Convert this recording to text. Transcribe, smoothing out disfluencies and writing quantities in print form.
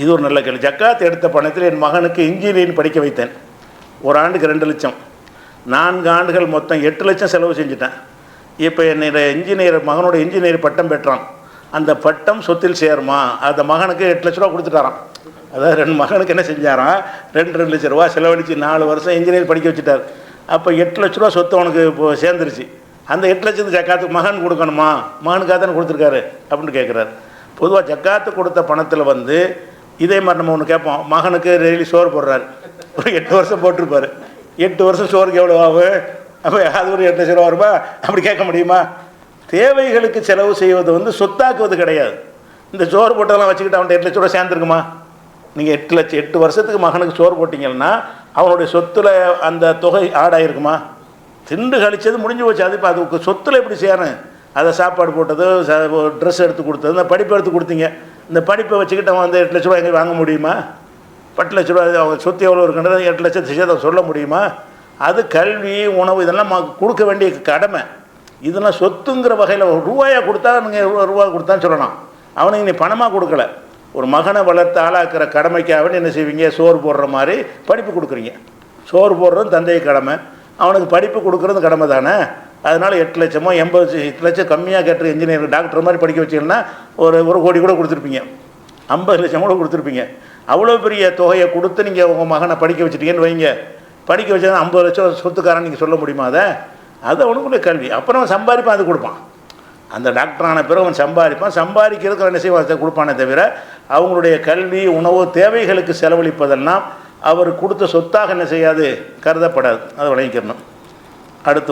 இது ஒரு நல்ல கேள்வி. ஜக்காத் எடுத்த பணத்தில் என் மகனுக்கு இன்ஜினியரிங் படிக்க வைத்தேன். ஒரு ஆண்டுக்கு 2 லட்சம், 4 ஆண்டுகள் மொத்தம் 8 லட்சம் செலவு செஞ்சுட்டேன். இப்போ என்னுடைய மகனோட இன்ஜினியர் பட்டம் பெற்றான். அந்த பட்டம் சொத்தில் சேருமா? அந்த மகனுக்கு 8 லட்ச ரூபா கொடுத்துட்டாரான். அதாவது 2 மகனுக்கு என்ன செஞ்சாரான், 2 லட்ச ரூபா செலவழித்து 4 வருஷம் இன்ஜினியர் படிக்க வச்சுட்டார். அப்போ 8 லட்ச ரூபா சொத்து அவனுக்கு இப்போ சேர்ந்துருச்சு. அந்த 8 லட்சத்துக்கு ஜக்காத்துக்கு மகன் கொடுக்கணுமா? மகனுக்காக தானே கொடுத்துருக்காரு அப்படின்னு கேட்குறாரு. பொதுவாக ஜக்காத்து கொடுத்த பணத்தில் இதே மாதிரி நம்ம ஒன்று கேட்போம். மகனுக்கு டெய்லி சோறு போடுறாரு, ஒரு 8 வருஷம் போட்டிருப்பார். 8 வருஷம் சோறுக்கு எவ்வளோ ஆகும்? அப்போ அது ஒரு 8 லட்ச ரூபா வருமா? அப்படி கேட்க முடியுமா? தேவைகளுக்கு செலவு செய்வது சொத்தாக்குவது கிடையாது. இந்த சோறு போட்டதெல்லாம் வச்சுக்கிட்டு அவன்கிட்ட 8 லட்ச ரூபா சேர்ந்துருக்குமா? நீங்கள் 8 வருஷத்துக்கு மகனுக்கு சோறு போட்டிங்கன்னா அவனுடைய சொத்தில் அந்த தொகை ஆடாயிருக்குமா? திண்டு கழிச்சது முடிஞ்சு போச்சு. அது இப்போ அதுக்கு சொத்தில் எப்படி சேரணும்? அதை சாப்பாடு போட்டது, ட்ரெஸ் எடுத்து கொடுத்தது, இந்த படிப்பை எடுத்து கொடுத்தீங்க. இந்த படிப்பை வச்சுக்கிட்டு அவன் 8 லட்ச ரூபா எங்கே வாங்க முடியுமா? 10 லட்ச ரூபா அவங்க சொத்து எவ்வளோ இருக்குன்றது 8 லட்சத்தை சேர்த்து சொல்ல முடியுமா? அது கல்வி, உணவு இதெல்லாம் கொடுக்க வேண்டிய கடமை. இதெல்லாம் சொத்துங்கிற வகையில் ரூபாயாக கொடுத்தா நீங்கள் ரூபா கொடுத்தான்னு சொல்லலாம். அவனுக்கு நீ பணமாக கொடுக்கல. ஒரு மகனை வளர்த்து ஆளாக்குற கடமைக்காக என்ன செய்வீங்க? சோறு போடுற மாதிரி படிப்பு கொடுக்குறீங்க. சோறு போடுறது தந்தை கடமை, அவனுக்கு படிப்பு கொடுக்குறது கடமை தானே. அதனால் 8 லட்சமோ 8 லட்சம் கம்மியாக கேட்டு இன்ஜினியர் டாக்டர் மாதிரி படிக்க வச்சிங்கன்னா ஒரு கோடி கூட கொடுத்துருப்பீங்க, 50 லட்சம் கூட கொடுத்துருப்பீங்க. அவ்வளோ பெரிய தொகையை கொடுத்து நீங்கள் உங்கள் மகனை படிக்க வச்சுட்டீங்கன்னு வைங்க. படிக்க வச்சா 50 லட்சம் சொத்துக்காரன் நீங்கள் சொல்ல முடியுமா? அது அவனுக்குள்ள கல்வி. அப்புறம் அவன் சம்பாதிப்பான், அது கொடுப்பான். அந்த டாக்டரான பிறகு அவன் சம்பாதிக்கிறதுக்கு அவன் என்ன செய்வான் கொடுப்பானே தவிர அவங்களுடைய கல்வி, உணவு தேவைகளுக்கு செலவழிப்பதெல்லாம் அவர் கொடுத்த சொத்தாக என்ன செய்யாது, கருதப்படாது. அதை வழங்கிக்கிறணும். அடுத்து